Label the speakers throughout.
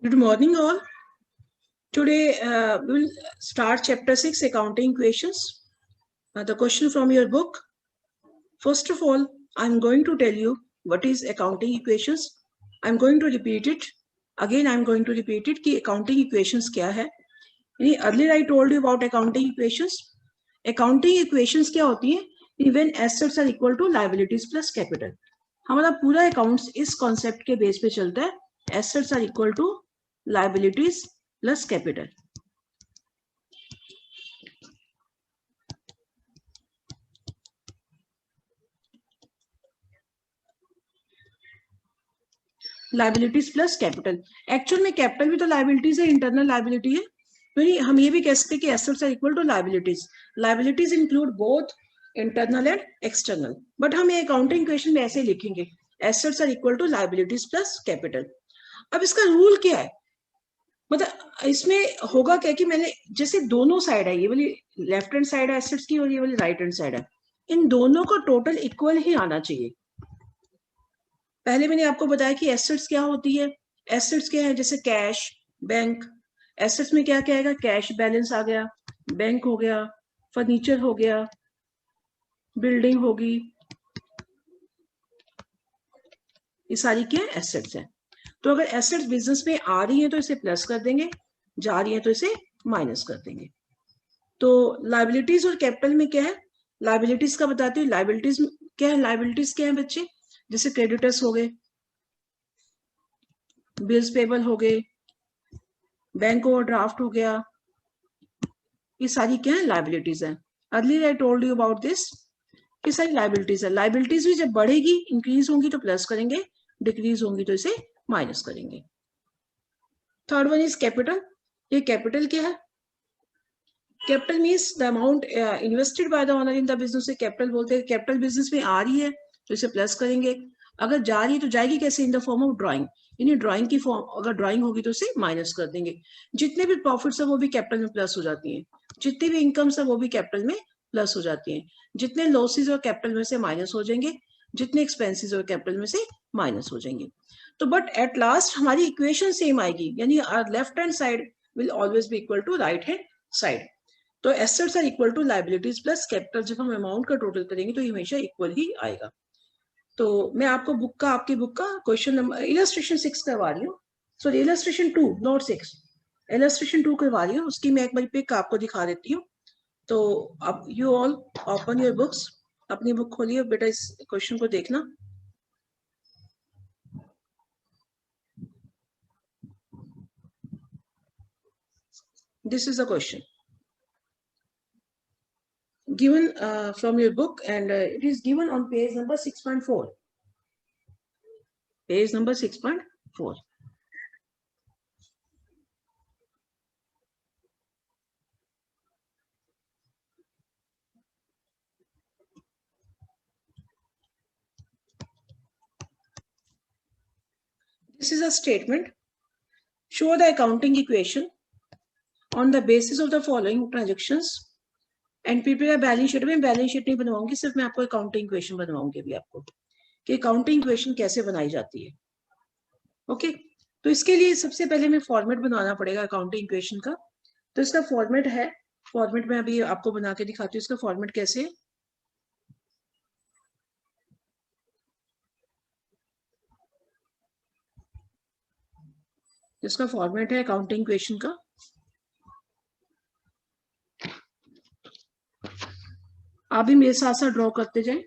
Speaker 1: Good morning, all. Today we will start chapter 6, accounting equations. The question from your book. First of all, I'm going to tell you what is accounting equations. I'm going to repeat it. Again, I'm going to repeat it कि accounting equations क्या है. Earlier I told you about accounting equations. Accounting equations क्या होती हैं? When assets are equal to liabilities plus capital. हमारा पूरा accounts इस concept के base पे चलता है. Assets are equal to liabilities plus capital. Liabilities plus capital. Actual में कैपिटल भी तो लाइबिलिटीज है, इंटरनल लाइबिलिटी है. तो हम ये भी कह सकते हैं कि assets are equal to liabilities. Liabilities include both internal and external. But हम ये अकाउंटिंग इक्वेशन में ऐसे लिखेंगे, assets are equal to liabilities plus capital. अब इसका रूल क्या है? मतलब इसमें होगा क्या कि मैंने जैसे दोनों साइड है, ये वाली लेफ्ट हैंड साइड है एसेट्स की और ये वाली राइट हैंड साइड है, इन दोनों का टोटल इक्वल ही आना चाहिए. पहले मैंने आपको बताया कि एसेट्स क्या होती है. एसेट्स क्या है? जैसे कैश, बैंक. एसेट्स में क्या क्या आएगा? कैश बैलेंस आ गया, बैंक हो गया, फर्नीचर हो गया, बिल्डिंग होगी. ये सारी क्या है? एसेट्स है. तो अगर एसेट्स बिजनेस में आ रही है तो इसे प्लस कर देंगे, जा रही है तो इसे माइनस कर देंगे. तो लाइबिलिटीज और कैपिटल में क्या है? लाइबिलिटीज का बताती हूँ. लाइबिलिटीज क्या है? लाइबिलिटीज क्या है बच्चे? जैसे क्रेडिटर्स हो गए, बिल्स पेबल हो गए, बैंक ओवरड्राफ्ट हो गया. ये सारी क्या है? लाइबिलिटीज है. Earlier I told you about this. ये सारी लाइबिलिटीज है. लाइबिलिटीज भी जब बढ़ेगी, इंक्रीज होंगी तो प्लस करेंगे, डिक्रीज होंगी तो इसे माइनस करेंगे. Third one is capital. ये कैपिटल क्या है? Capital means the amount invested by the owner in the business. Capital बोलते हैं. कैपिटल बिजनेस में आ रही है तो इसे प्लस करेंगे. अगर जा रही है तो जाएगी कैसे? In the form of drawing. यानी ड्राइंग की फॉर्म, अगर ड्राइंग होगी तो उसे माइनस कर देंगे. जितने भी प्रॉफिट्स है वो भी कैपिटल में प्लस हो जाती हैं. जितनी भी इनकम्स है वो भी कैपिटल में प्लस हो जाती हैं. जितने लॉसेज और कैपिटल में से माइनस हो जाएंगे, जितने एक्सपेंसेस और कैपिटल में से माइनस हो जाएंगे. तो बट एट लास्ट हमारी इक्वेशन सेम आएगी, यानी left hand side will always be equal to right hand side. तो assets are equal to liabilities plus capital. जब हम अमाउंट का टोटल करेंगे तो ये हमेशा इक्वल ही आएगा. तो मैं आपको आपकी बुक का क्वेश्चन नंबर इलस्ट्रेशन 6 करवा रही हूँ. सॉरी, इलस्ट्रेशन 2 नॉट 6, इलस्ट्रेशन 2 करवा रही हूँ. उसकी मैं एक बार पिक आपको दिखा देती हूँ. तो अब you all open your books. अपनी बुक खोलिए बेटा, इस क्वेश्चन को देखना. This is the question given from your book, and it is given on page number 6.4. Page number 6.4. This is a statement. Show the accounting equation on the basis of the following transactions and prepare a balance sheet. में balance sheet नहीं बनवाऊंगी, सिर्फ मैं आपको accounting equation बनवाऊंगी अभी आपको कि accounting equation कैसे बनाई जाती है. ओके. तो इसके लिए सबसे पहले हमें फॉर्मेट बनाना पड़ेगा अकाउंटिंग इक्वेशन का. तो इसका फॉर्मेट है, फॉर्मेट में अभी आपको बना के दिखाती हूँ. इसका फॉर्मेट कैसे है. इसका फॉर्मेट है अकाउंटिंग इक्वेशन का. आप भी मेरे साथ साथ ड्रॉ करते जाएं.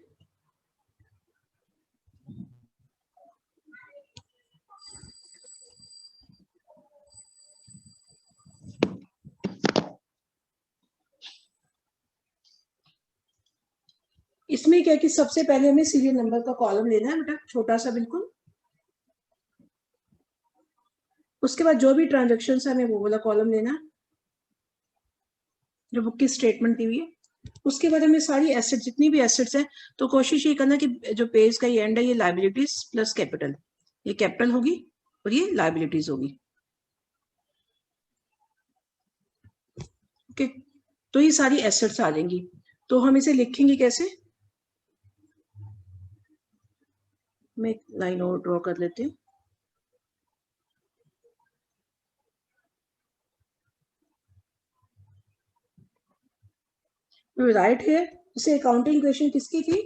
Speaker 1: इसमें क्या कि सबसे पहले हमें सीरियल नंबर का कॉलम लेना है बेटा, छोटा सा बिल्कुल. उसके बाद जो भी ट्रांजेक्शन है हमें वो वाला कॉलम लेना है जो बुक की स्टेटमेंट दी हुई है. उसके बाद हमें सारी एसेट, जितनी भी एसेट्स है, तो कोशिश ये करना कि जो पेज का ये एंड है ये लाइबिलिटीज प्लस कैपिटल, ये कैपिटल होगी और ये लाइबिलिटीज होगी. ओके. तो ये सारी एसेट्स आ जाएंगी. तो हम इसे लिखेंगे कैसे? मैं एक लाइन और ड्रॉ कर लेती हूँ. राइट है। जैसे अकाउंटिंग इक्वेशन किसकी थी,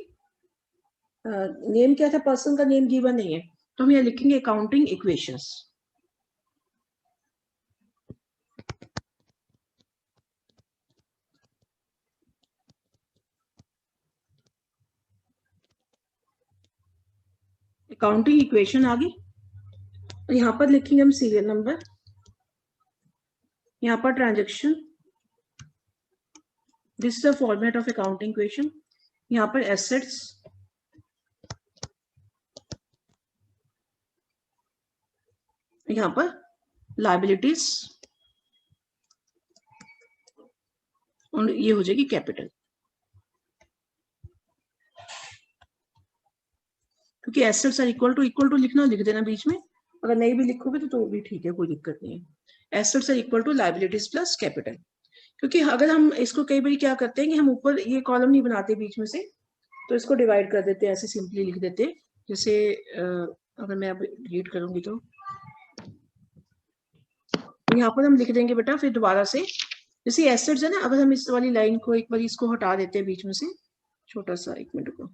Speaker 1: नेम क्या था, पर्सन का नेम गिवन नहीं है, तो हम यहाँ लिखेंगे अकाउंटिंग इक्वेशंस। अकाउंटिंग इक्वेशन आ गई, यहाँ पर लिखेंगे हम सीरियल नंबर, यहाँ per transaction, this is the format of accounting equation, यहाँ पर एसेट्स, यहाँ पर लायबिलिटीज, और ये हो जाएगी कैपिटल। क्योंकि एसेट्स आर इक्वल टू लिखना, लिख देना बीच में, अगर नहीं भी लिखोगे तो भी ठीक है, कोई दिक्कत नहीं है। Assets are equal to liabilities plus capital. क्योंकि अगर हम इसको कई बार क्या करते हैं कि हम ऊपर ये कॉलम नहीं बनाते बीच में से, तो इसको डिवाइड कर देते हैं, ऐसे सिंपली लिख देते हैं। जैसे अगर मैं अब डिलीट करूंगी तो यहाँ पर हम लिख देंगे बेटा फिर दोबारा से, जैसे एसेट्स है ना, अगर हम इस वाली लाइन को एक बार इसको हटा देते हैं बीच में से, छोटा सा, एक मिनट को,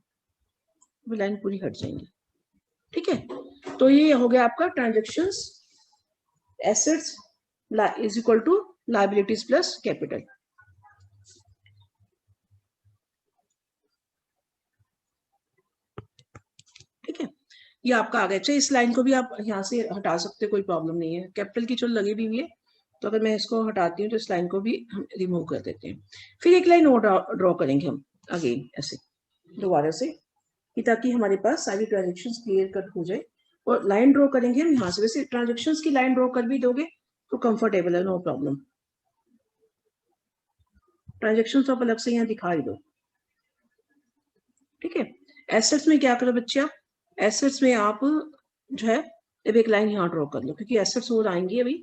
Speaker 1: वो लाइन पूरी हट जाएंगी, ठीक है। तो ये हो गया आपका transactions, assets is equal to liabilities plus capital. ठीक है, ये आपका आ गया। अच्छा, इस लाइन को भी आप यहाँ से हटा सकते, कोई प्रॉब्लम नहीं है, कैपिटल की जो लगी भी हुई है, तो अगर मैं इसको हटाती हूँ तो इस लाइन को भी हम रिमूव कर देते हैं। फिर एक लाइन और ड्रॉ करेंगे हम अगेन ऐसे दोबारा से, कि ताकि हमारे पास सारी ट्रांजेक्शन्स क्लियर कट हो जाए। और लाइन ड्रॉ करेंगे हम यहाँ से, वैसे ट्रांजेक्शन्स की लाइन ड्रॉ कर भी दोगे तो कंफर्टेबल है, नो प्रॉब्लम। ट्रांजेक्शन्स आप अलग से यहाँ दिखा ही दो, ठीक है। एसेट्स में क्या करो बच्चे, आप एसेट्स में आप जो है अब एक लाइन यहाँ ड्रॉ कर लो, क्योंकि एसेट्स और आएंगी अभी,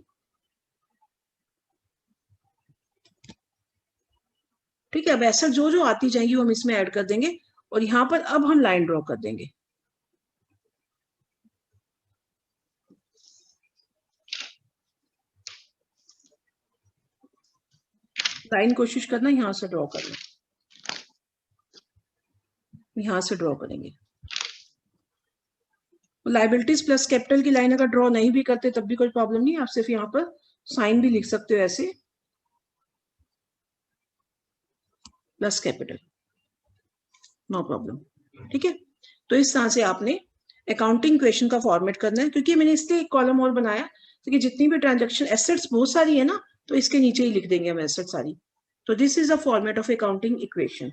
Speaker 1: ठीक है। अब एसेट जो जो आती जाएंगी वो हम इसमें ऐड कर देंगे, और यहाँ पर अब हम लाइन ड्रॉ कर देंगे। लाइन कोशिश करना यहाँ से ड्रॉ करना, यहाँ से ड्रॉ करेंगे। लाइबिलिटीज प्लस कैपिटल की लाइन अगर ड्रॉ नहीं भी करते तब भी कोई प्रॉब्लम नहीं, आप सिर्फ यहाँ पर साइन भी लिख सकते हो ऐसे, प्लस कैपिटल, नो प्रॉब्लम, ठीक है। तो इस तरह से आपने अकाउंटिंग इक्वेशन का फॉर्मेट करना है। क्योंकि मैंने इसलिए एक कॉलम और बनाया, क्योंकि जितनी भी ट्रांजेक्शन, एसेट्स बहुत सारी है ना, तो इसके नीचे ही लिख देंगे हम एसेट सारी। तो this is the format of accounting equation.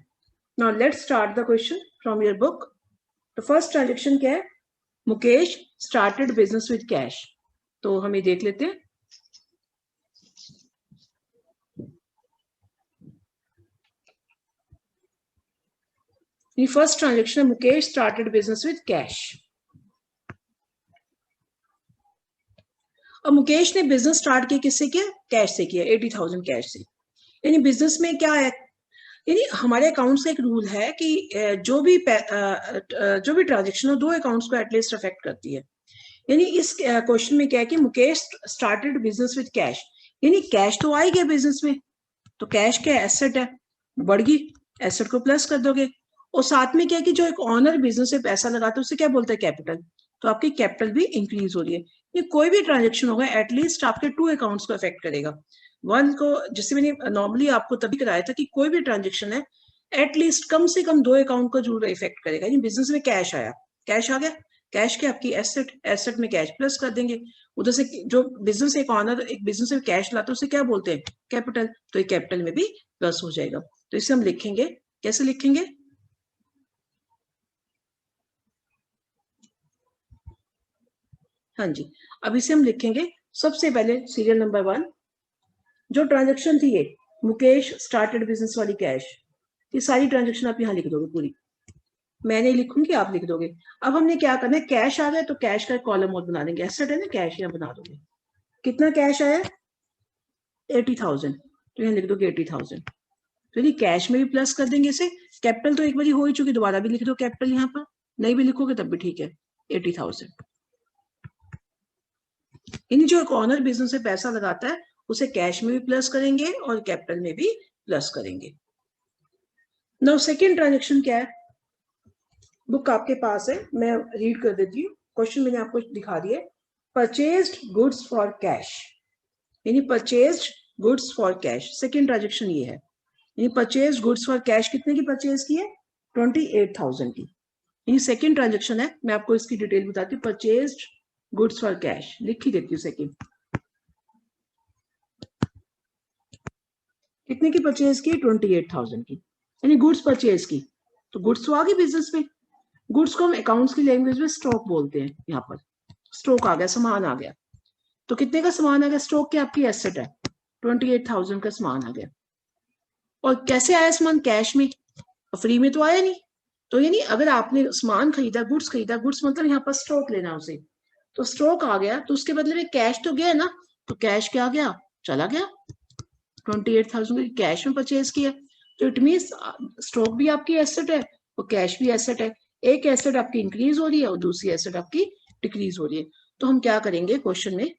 Speaker 1: Now let's start the question from your book. तो फर्स्ट ट्रांजेक्शन क्या है, Mukesh started business with cash. तो हम ये देख लेते हैं। First transaction, Mukesh started business with cash. और मुकेश ने बिजनेस स्टार्ट किया किससे किया, कैश से किया, 80,000 कैश से। यानी बिजनेस में क्या है, यानी हमारे अकाउंट्स का एक रूल है कि जो भी ट्रांजेक्शन हो दो अकाउंट्स को एटलीस्ट अफेक्ट करती है। यानी इस क्वेश्चन में क्या है कि Mukesh started business with cash, यानी कैश तो आ ही गया बिजनेस में, तो कैश क्या एसेट है, बढ़ गई, एसेट को प्लस कर दोगे। और साथ में क्या है कि जो एक ऑनर बिजनेस में पैसा लगाता है उसे क्या बोलते हैं, कैपिटल, तो आपकी कैपिटल भी इंक्रीज हो रही है। ये कोई भी ट्रांजेक्शन होगा एटलीस्ट आपके टू अकाउंट्स को अफेक्ट करेगा। वन को, जैसे मैंने नॉर्मली आपको तभी कराया था कि कोई भी ट्रांजेक्शन है एटलीस्ट कम से कम दो अकाउंट को जरूर इफेक्ट करेगा। यानी बिजनेस में कैश आया, कैश आ गया, कैश के आपकी एसेट, एसेट में कैश प्लस कर देंगे। उधर से जो बिजनेस एक ऑनर एक बिजनेस में कैश लाता है उसे क्या बोलते हैं, कैपिटल, तो ये कैपिटल में भी प्लस हो जाएगा। तो इसे हम लिखेंगे, कैसे लिखेंगे, हाँ जी, अब इसे हम लिखेंगे सबसे पहले सीरियल नंबर 1, जो ट्रांजेक्शन थी ये मुकेश स्टार्टेड बिजनेस वाली कैश, ये सारी ट्रांजेक्शन आप यहाँ लिख दोगे पूरी, मैं नहीं लिखूंगी आप लिख दोगे। अब हमने क्या करना है, कैश आ गया तो कैश का कॉलम और बना देंगे, एसेट है ना कैश, यहाँ बना दोगे। कितना कैश आया, 80,000, तो यहाँ लिख दोगे 80,000। तो यदि कैश में भी प्लस कर देंगे इसे, कैपिटल तो एक बार हो ही चुकी, दोबारा भी लिख दो कैपिटल, यहाँ पर नहीं भी लिखोगे तब भी ठीक है, 80,000। यानी जो एक ऑनर बिजनेस से पैसा लगाता है उसे कैश में भी प्लस करेंगे और कैपिटल में भी प्लस करेंगे। नाउ सेकेंड ट्रांजेक्शन क्या है, बुक आपके पास है, मैं रीड कर देती हूँ, क्वेश्चन मैंने आपको दिखा दिया। परचेज्ड गुड्स फॉर कैश, यानी purchased goods for cash, second transaction ये है। यानी परचेज गुड्स फॉर कैश कितने की परचेज की है, 28,000 की। यानी सेकेंड ट्रांजेक्शन है, मैं आपको इसकी डिटेल बताती हूँ। परचेज्ड गुड्स फॉर कैश लिख ही देती हूँ। सेकेंड कितने की परचेज की, 28,000 की, यानी गुड्स परचेज की। तो गुड्स तो आ गई बिजनेस में, गुड्स को हम अकाउंट्स की लैंग्वेज में स्टॉक बोलते हैं। यहाँ पर स्टॉक आ गया, सामान आ गया। तो कितने का सामान आ गया, स्टॉक की आपकी एसेट है, 28,000 का सामान आ गया। और कैसे आया सामान, कैश में, फ्री में तो आया नहीं। तो यानी अगर आपने सामान खरीदा, गुड्स खरीदा, गुड्स मतलब यहाँ पर स्टॉक लेना उसे, तो स्टॉक आ गया, तो उसके बदले में कैश तो गया ना, तो कैश क्या गया, चला गया। 28,000 कैश में परचेज किया, तो इट मीन स्टॉक भी आपकी एसेट है और कैश भी एसेट है। एक एसेट आपकी इंक्रीज हो रही है और दूसरी एसेट आपकी डिक्रीज हो रही है। तो हम क्या करेंगे क्वेश्चन में,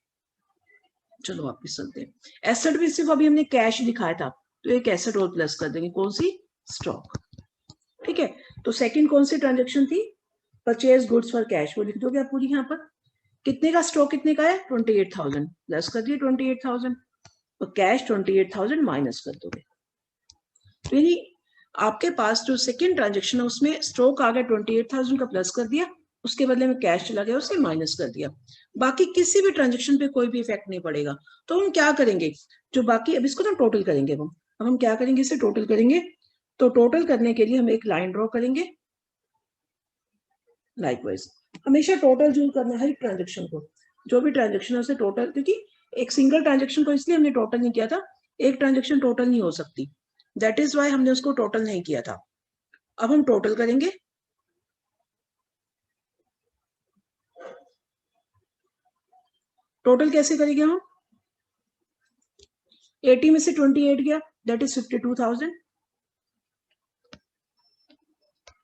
Speaker 1: चलो वापिस चलते हैं। एसेट भी सिर्फ अभी हमने कैश दिखाया था, तो एक एसेट और प्लस कर देंगे, कौन सी, स्टॉक। ठीक है, तो सेकंड कौन सी ट्रांजेक्शन थी, परचेज गुड्स फॉर कैश, वो लिख दोगे आप पूरी। यहाँ पर कितने का स्टॉक, कितने का है, 28,000, प्लस कर दिए 28,000, और कैश 28,000 माइनस कर दोगे। तो यानी आपके पास जो सेकेंड ट्रांजेक्शन है उसमें स्टॉक आ गया, 28,000 का प्लस कर दिया, उसके बदले में कैश चला गया, उसे माइनस कर दिया। बाकी किसी भी ट्रांजेक्शन पे कोई भी इफेक्ट नहीं पड़ेगा। तो हम क्या करेंगे, जो बाकी, अब इसको ना टोटल करेंगे हम। अब हम क्या करेंगे, इसे टोटल करेंगे। तो टोटल करने के लिए हम एक लाइन ड्रॉ करेंगे। लाइकवाइज हमेशा टोटल जरूर करना है हर ट्रांजेक्शन को, जो भी ट्रांजेक्शन है उसे टोटल, क्योंकि एक सिंगल ट्रांजेक्शन को इसलिए हमने टोटल नहीं किया था, एक ट्रांजेक्शन टोटल नहीं हो सकती, दैट इज वाई हमने उसको टोटल नहीं किया था। अब हम टोटल करेंगे। टोटल कैसे करेंगे हम, 80 में से 28 गया, दैट इज 52,000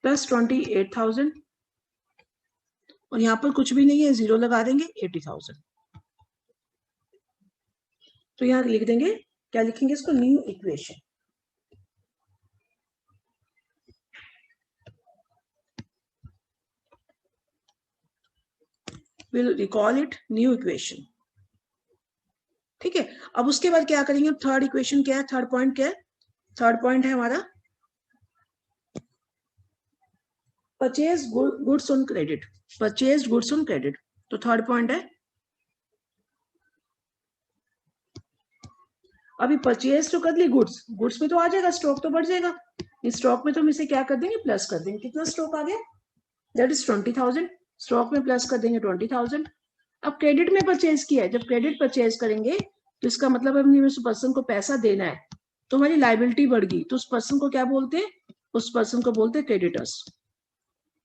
Speaker 1: प्लस 28,000, और यहां पर कुछ भी नहीं है, जीरो लगा देंगे, 80,000। तो यहां लिख देंगे, क्या लिखेंगे इसको, new equation. Will recall it new equation. ठीक है, अब उसके बाद क्या करेंगे, थर्ड इक्वेशन क्या है, थर्ड पॉइंट क्या है, थर्ड पॉइंट है हमारा purchase goods on credit, purchase goods on credit. तो थर्ड पॉइंट है, अभी परचेज तो कर ली गुड्स, गुड्स में तो आ जाएगा, स्टॉक तो बढ़ जाएगा, इस स्टॉक में तो हम इसे क्या कर देंगे, प्लस कर देंगे। कितना स्टॉक आ गया, दैट इज 20,000, स्टॉक में प्लस कर देंगे 20,000। अब क्रेडिट में परचेज किया है, जब क्रेडिट परचेज करेंगे तो इसका मतलब हमने उस पर्सन को पैसा देना है, तो हमारी लाइबिलिटी बढ़ गई, तो उस पर्सन को क्या बोलते हैं, उस पर्सन को बोलते हैं क्रेडिटर्स।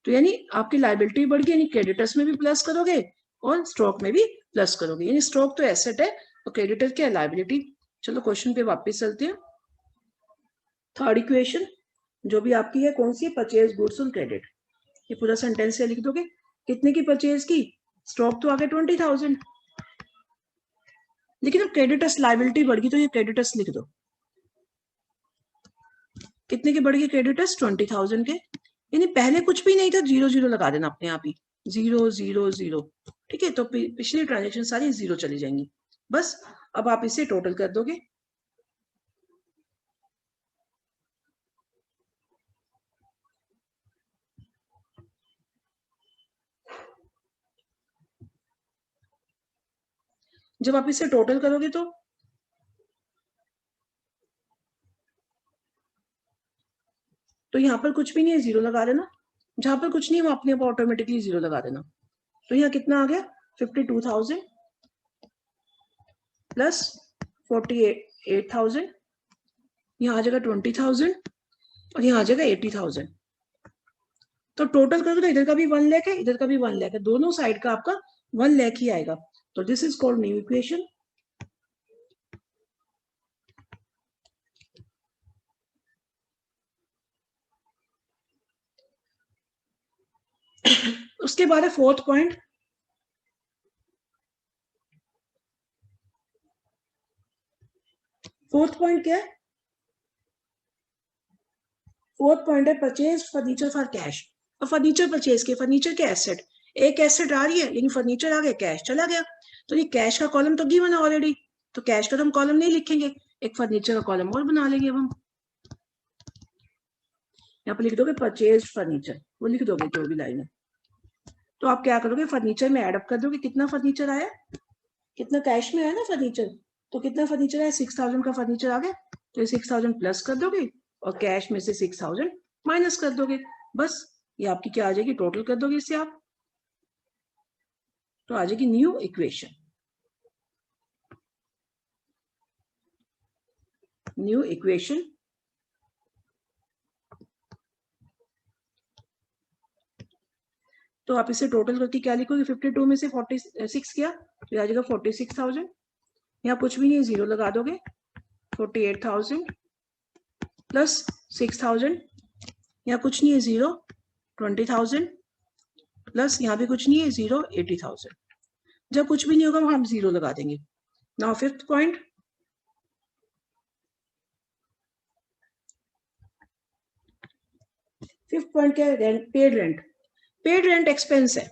Speaker 1: तो यानी आपकी लाइबिलिटी बढ़ गई, यानी क्रेडिटर्स में भी प्लस करोगे और स्टॉक में भी प्लस करोगे, यानी स्टॉक तो एसेट है और क्रेडिटर क्या है, लाइबिलिटी। चलो क्वेश्चन पे वापस चलते हैं। थर्ड इक्वेशन जो भी आपकी है कौन सी है, परचेज गुड्स ऑन क्रेडिट। ये पूरा सेंटेंस लिख दोगे, कितने की परचेज की, स्टॉक तो आ गया 20,000, लेकिन अब क्रेडिटर्स लाइबिलिटी बढ़ गई, तो ये क्रेडिटर्स लिख दो। कितने के बढ़ गए क्रेडिटर्स, 20,000 के, यानी पहले कुछ भी नहीं था, जीरो जीरो लगा देना अपने आप ही, 0 0 0। ठीक है, तो पिछली ट्रांजेक्शन सारी जीरो चली जाएंगी, बस। अब आप इसे टोटल कर दोगे। जब आप इसे टोटल करोगे तो यहाँ पर कुछ भी नहीं है, जीरो लगा देना, जहां पर कुछ नहीं है वो अपने आप ऑटोमेटिकली जीरो लगा देना। तो यहाँ कितना आ गया, 52,000 प्लस 48,000, यहाँ आ जाएगा 20,000 और यहाँ आ जाएगा 80,000। तो टोटल करोगे तो इधर का भी 1 लाख है, इधर का भी 1 लाख है, दोनों साइड का आपका 1 लाख ही आएगा। तो this is called new equation. उसके बाद है फोर्थ पॉइंट। फोर्थ पॉइंट क्या है, फोर्थ पॉइंट है परचेज फर्नीचर फॉर कैश। और फर्नीचर परचेज के, फर्नीचर के एसेट, एक एसेट आ रही है यानी फर्नीचर आ गया, कैश चला गया, तो ये कैश का कॉलम तो गिवन है ऑलरेडी, तो कैश का तो हम कॉलम नहीं लिखेंगे, एक फर्नीचर का कॉलम और बना लेंगे हम। यहाँ पर लिख दोगे परचेज फर्नीचर, वो लिख दोगे जो भी लाइन है। तो आप क्या करोगे, फर्नीचर में एडअप कर दोगे, कितना फर्नीचर आया, कितना कैश में है ना फर्नीचर, तो कितना फर्नीचर है, 6000 का फर्नीचर आ गया, तो ये 6000 प्लस कर दोगे और कैश में से 6000 माइनस कर दोगे, बस ये आपकी क्या आ जाएगी, टोटल कर दोगे इससे आप, तो आ जाएगी न्यू इक्वेशन, न्यू इक्वेशन। तो आप इसे टोटल करके क्या लिखोगे, 52 में से 46 किया तो आ जाएगा 46,000, यहाँ कुछ भी नहीं, जीरो लगा दोगे, 48,000 प्लस 6,000, यहाँ कुछ नहीं है, जीरो, 20,000 प्लस यहाँ भी कुछ नहीं है, जीरो, 80,000। जब कुछ भी नहीं होगा हम जीरो लगा देंगे। Now fifth point, fifth point क्या है, rent, paid rent. Paid rent expense है,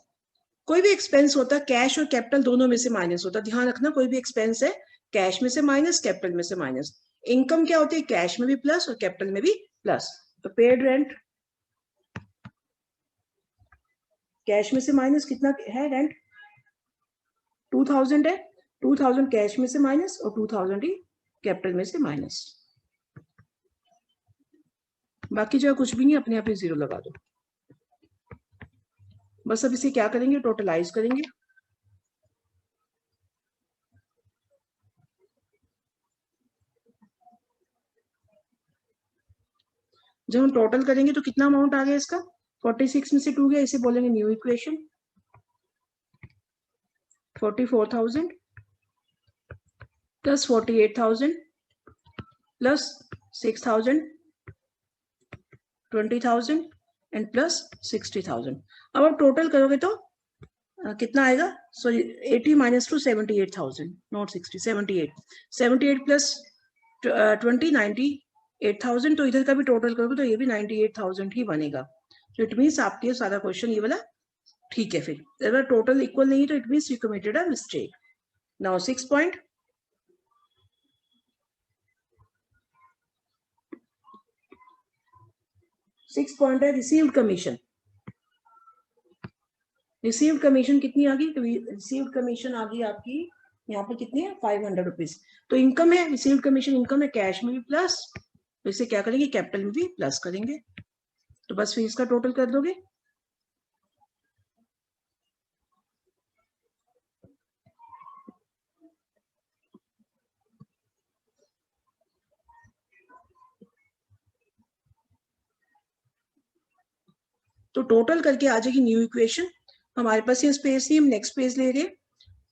Speaker 1: कोई भी एक्सपेंस होता है कैश और कैपिटल दोनों में से माइनस होता है, ध्यान रखना, कोई भी एक्सपेंस है कैश में से माइनस, कैपिटल में से माइनस। इनकम क्या होती है, कैश में भी प्लस और कैपिटल में भी प्लस। तो पेड रेंट कैश में से माइनस, कितना है रेंट, 2000 है, 2000 कैश में से माइनस और 2000 ही कैपिटल में से माइनस, बाकी जो कुछ भी नहीं, अपने आप ही जीरो लगा दो। बस अब इसे क्या करेंगे, टोटलाइज करेंगे। जब हम टोटल करेंगे तो कितना अमाउंट आ गया इसका, 46 में से 2 गया, इसे बोलेंगे new equation. 44,000 plus 48,000 plus 6,000, 20,000 and plus 60,000। अब आप टोटल करोगे तो कितना आएगा, sorry 80 minus two 78,000, not 60, 78, 78 plus 20, 98,000, तो इधर का भी टोटल करोगे तो ये भी 98,000 ही बनेगा। तो इट मीन्स आपके सारा क्वेश्चन ये वाला ठीक है। फिर अगर टोटल इक्वल नहीं तो it means you committed a mistake. Now 6 point, है रिसीव्ड कमीशन। रिसीव्ड कमीशन कितनी आ गई, तो रिसीव्ड कमीशन आ गई आपकी यहाँ पर कितनी है, 500 रुपीज। तो इनकम है, रिसीव्ड कमीशन इनकम है, कैश में भी प्लस, तो इसे क्या करेंगे, कैपिटल में भी प्लस करेंगे, तो बस फिर इसका टोटल कर दोगे। तो टोटल करके आ जाएगी न्यू इक्वेशन। हमारे पास ये स्पेस नहीं, हम नेक्स्ट पेज ले रहे हैं,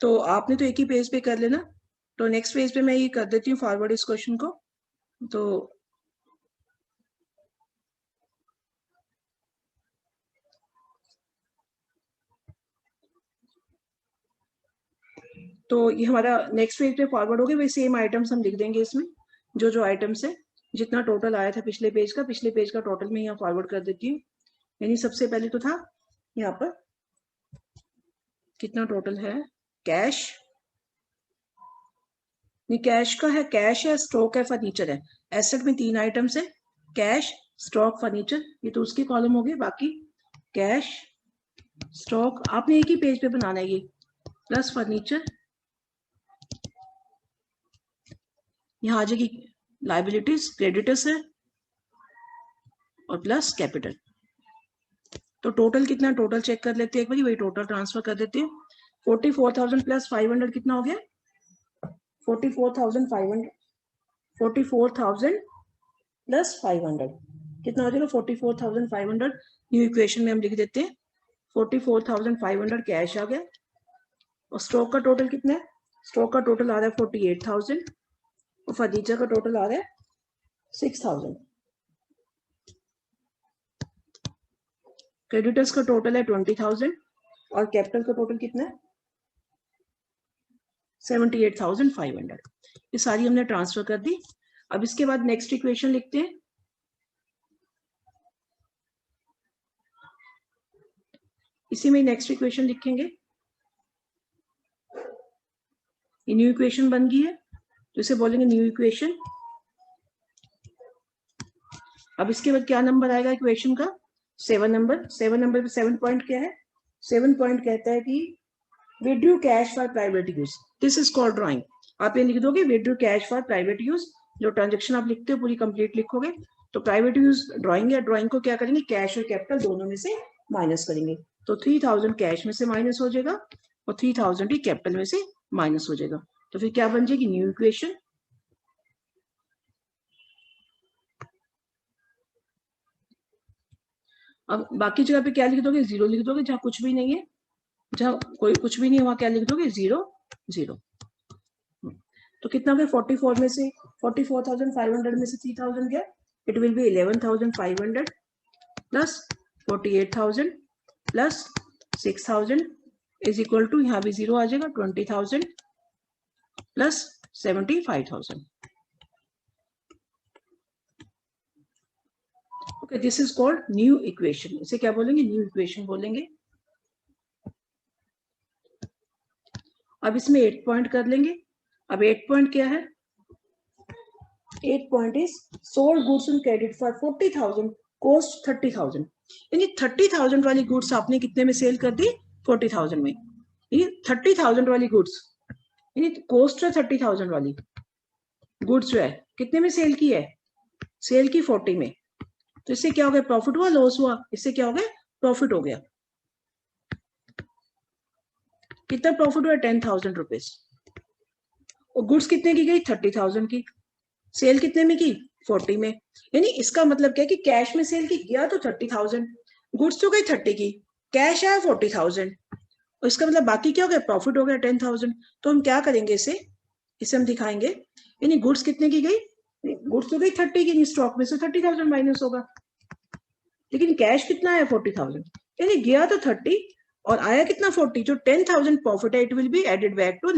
Speaker 1: तो आपने तो एक ही पेज पे कर लेना। तो नेक्स्ट पेज पे मैं ये कर देती हूँ फॉरवर्ड इस क्वेश्चन को। तो ये हमारा नेक्स्ट पेज पे फॉरवर्ड हो गया, वही सेम आइटम्स हम लिख देंगे इसमें, जो जो आइटम्स है, जितना टोटल आया था पिछले पेज का टोटल में यहाँ फॉरवर्ड कर देती हूँ। यानी सबसे पहले तो था यहाँ पर कितना टोटल है, कैश, नहीं कैश का है, कैश है, स्टॉक है, फर्नीचर है। एसेट में 3 आइटम्स है, कैश, स्टॉक, फर्नीचर, ये तो उसके कॉलम हो गए। बाकी कैश, स्टॉक आपने एक ही पेज पे बनाना है, ये प्लस फर्नीचर, यहाँ आ जाएगी लाइबिलिटीज, क्रेडिटर्स है और प्लस कैपिटल। तो टोटल कितना, टोटल चेक कर लेते हैं एक बार, वही टोटल ट्रांसफर कर देते हैं। 44,000 प्लस 500 कितना हो गया, 44,500, 44,000 प्लस 500 कितना हो जाएगा, 44,500। न्यू इक्वेशन में हम लिख देते हैं 44,500 कैश आ गया। और स्टॉक का टोटल कितना है, स्टॉक का टोटल आ रहा है 48,000 और फर्नीचर का टोटल आ रहा है 6,000। क्रेडिटर्स का टोटल है 20,000 और कैपिटल का टोटल कितना है, 78,500। ये सारी हमने ट्रांसफर कर दी। अब इसके बाद नेक्स्ट इक्वेशन लिखते हैं। इसी में नेक्स्ट इक्वेशन लिखेंगे, ये न्यू इक्वेशन बन गई है तो इसे बोलेंगे न्यू इक्वेशन। अब इसके बाद क्या नंबर आएगा इक्वेशन का? 7 नंबर। 7 नंबर पे 7 पॉइंट क्या है? 7 पॉइंट कहता है कि withdrew cash for private use, this is called drawing. आप ये लिख दोगे withdrew cash for private use, जो ट्रांजेक्शन आप लिखते हो पूरी कंप्लीट लिखोगे। तो प्राइवेट यूज ड्रॉइंग है, ड्रॉइंग को क्या करेंगे, कैश और कैपिटल दोनों में से माइनस करेंगे। तो 3000 कैश में से माइनस हो जाएगा और 3000 ही कैपिटल में से माइनस हो जाएगा। तो फिर क्या बन जाएगी, न्यू इक्वेशन। अब बाकी जगह पे क्या लिख दोगे, जीरो लिख दोगे, जहां कुछ भी नहीं है, जहां कोई कुछ भी नहीं है वहां क्या लिख दोगे, 0 0। तो कितना हो गया, 44 में से 44,500 में से 3000 गया, it will be 11,500 plus 48,000 plus 6,000 is equal to, यहाँ भी 0 आ जाएगा, 20,000 plus 75,000। Okay, this is called new equation. इसे क्या बोलेंगे, न्यू इक्वेशन बोलेंगे। अब इसमें 8 पॉइंट कर लेंगे। अब 8 पॉइंट क्या है, 8 point is sold goods on credit for 40,000 cost 30,000। यानी 30,000 वाली गुड्स आपने कितने में सेल कर दी, 40,000 में। यानी 30,000 वाली गुड्स, यानी कॉस्ट है 30,000 वाली गुड्स जो है कितने में सेल की है, सेल की 40 में। तो इससे क्या हो गया, प्रॉफिट हुआ लॉस हुआ, इससे क्या हो गया, प्रॉफिट हो गया। कितना प्रॉफिट हुआ, 10,000 रुपीज। और गुड्स कितने की गई, 30,000 की। सेल कितने में की, 40 में। यानी इसका मतलब क्या है कि कैश में सेल की गया तो 30,000, गुड्स तो गई 30 की, कैश आया 40,000, और इसका मतलब बाकी क्या हो गया, प्रॉफिट हो गया 10,000। तो हम क्या करेंगे, इसे हम दिखाएंगे। यानी गुड्स कितने की गई, गुड्स तो गई 30 की, स्टॉक में से 30,000 माइनस होगा, लेकिन कैश कितना आया 40,000। यानी गया तो 30 और आया कितना 40, जो 10,000 प्रॉफिट है it will be added back to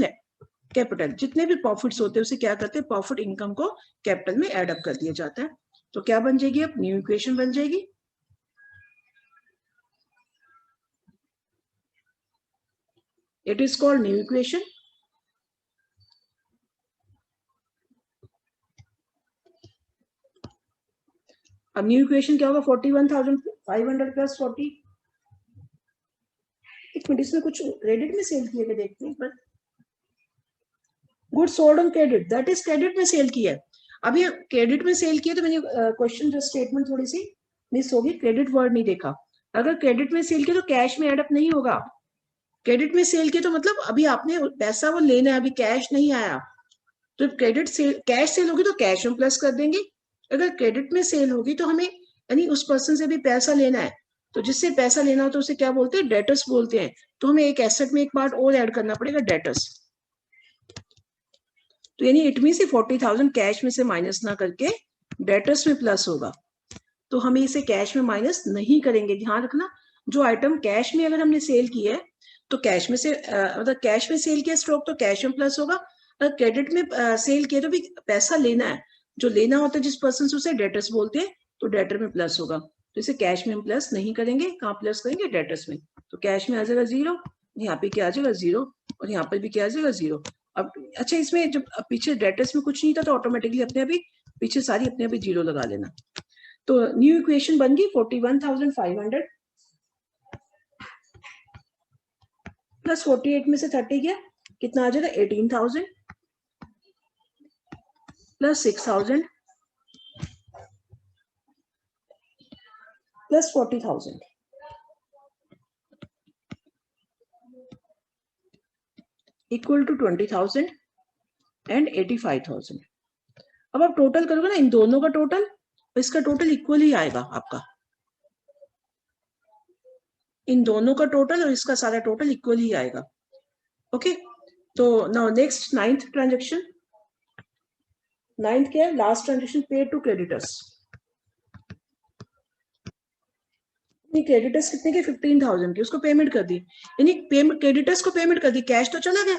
Speaker 1: capital. जितने भी प्रॉफिट्स होते हैं उसे क्या करते हैं, प्रॉफिट इनकम को कैपिटल में ऐड अप कर दिया जाता है। तो क्या बन जाएगी, अब न्यू इक्वेशन बन जाएगी। It is called new equation. अब न्यू इक्वेशन क्या होगा, 41,500 प्लस 40। एक मिनट, इसमें कुछ क्रेडिट में सेल किए देखते हैं, पर good sold on credit, that is credit में सेल किया है। अब ये क्रेडिट में सेल किया तो मैंने क्वेश्चन जो स्टेटमेंट थोड़ी सी मिस होगी, क्रेडिट वर्ड नहीं देखा। अगर क्रेडिट में सेल किया तो कैश में एडअप नहीं होगा। क्रेडिट में सेल किया तो मतलब अभी आपने पैसा वो लेना है, अभी कैश नहीं आया। तो क्रेडिट सेल, कैश सेल होगी तो कैश में प्लस कर देंगे। अगर क्रेडिट में सेल होगी तो हमें यानी उस पर्सन से भी पैसा लेना है, तो जिससे पैसा लेना हो तो उसे क्या बोलते हैं, डेटर्स बोलते हैं। तो हमें एक एसेट में एक पार्ट और ऐड करना पड़ेगा, डेटर्स। तो यानी इट मीन 40,000 कैश में से माइनस ना करके डेटर्स में प्लस होगा। तो हम इसे कैश में माइनस नहीं करेंगे, ध्यान रखना। जो आइटम कैश में अगर हमने सेल की है तो कैश में से मतलब कैश में सेल किया स्टॉक तो कैश में प्लस होगा। अगर क्रेडिट में सेल किया तो भी पैसा लेना है, जो लेना होता है जिस पर्सन से, उसे डेटर्स बोलते हैं, तो डेटर में प्लस होगा। तो इसे कैश में हम प्लस नहीं करेंगे, कहाँ प्लस करेंगे, डेटर्स में। तो कैश में आ जाएगा 0, यहाँ पे क्या आ जाएगा 0, और यहाँ पर भी क्या आ जाएगा 0। अब अच्छा, इसमें जब पीछे डेटर्स में कुछ नहीं था तो ऑटोमेटिकली अपने अभी पीछे सारी अपने अभी 0 लगा लेना। तो न्यू इक्वेशन बन गई 41,500 प्लस 48 में से 30 गया, कितना आ जाएगा 18,000 plus 6,000 plus 40,000 equal to 20,000 and 85,000। अब आप टोटल करोगे ना इन दोनों का टोटल, इसका टोटल इक्वल ही आएगा आपका, इन दोनों का टोटल और इसका सारा टोटल इक्वल ही आएगा। ओके, तो now next 9th transaction. 9th क्या है, लास्ट ट्रांजेक्शन, पे टू क्रेडिटर्स। क्रेडिटर्स कितने के, 15,000 की, उसको पेमेंट कर दी। यानी पेमेंट, क्रेडिटर्स को पेमेंट कर दी, कैश तो चला गया,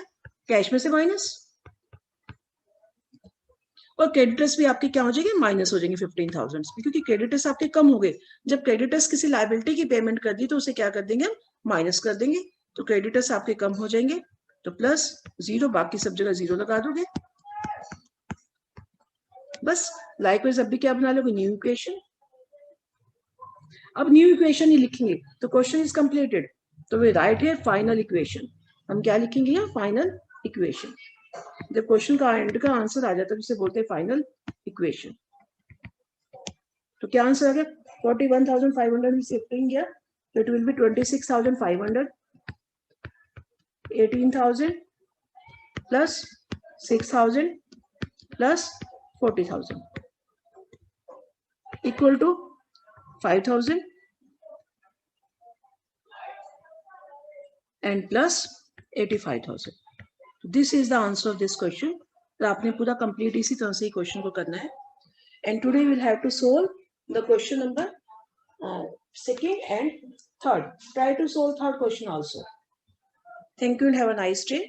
Speaker 1: कैश में से माइनस, और क्रेडिटर्स भी आपके क्या हो जाएंगे, माइनस हो जाएंगे 15,000, क्योंकि क्रेडिटर्स आपके कम हो गए। जब क्रेडिटर्स किसी लायबिलिटी की पेमेंट कर दी तो उसे क्या कर देंगे हम, माइनस कर देंगे तो क्रेडिटर्स आपके कम हो जाएंगे, तो प्लस 0, बाकी सब जगह 0 लगा दोगे बस। लाइकवाइज अब भी क्या बना लोगे, न्यू इक्वेशन। अब न्यू इक्वेशन ही लिखेंगे तो क्वेश्चन इज कंप्लीटेड, तो way right here final equation. हम क्या लिखेंगे यहाँ, फाइनल इक्वेशन। जब क्वेश्चन का एंड का आंसर आ जाता है उसे बोलते हैं फाइनल इक्वेशन। तो क्या आंसर आ गया, 41,500 में शिफ्टिंग गया तो it will be 26,500, 18,000 plus 6,000 plus 40,000 equal to 5,000 and plus 85,000. This is the answer of this question. तो आपने पूरा कंप्लीट इसी तरह से ही क्वेश्चन को करना है। And today we'll have to solve the question number 2nd and 3rd. Try to solve 3rd question also. Thank you and have a nice day.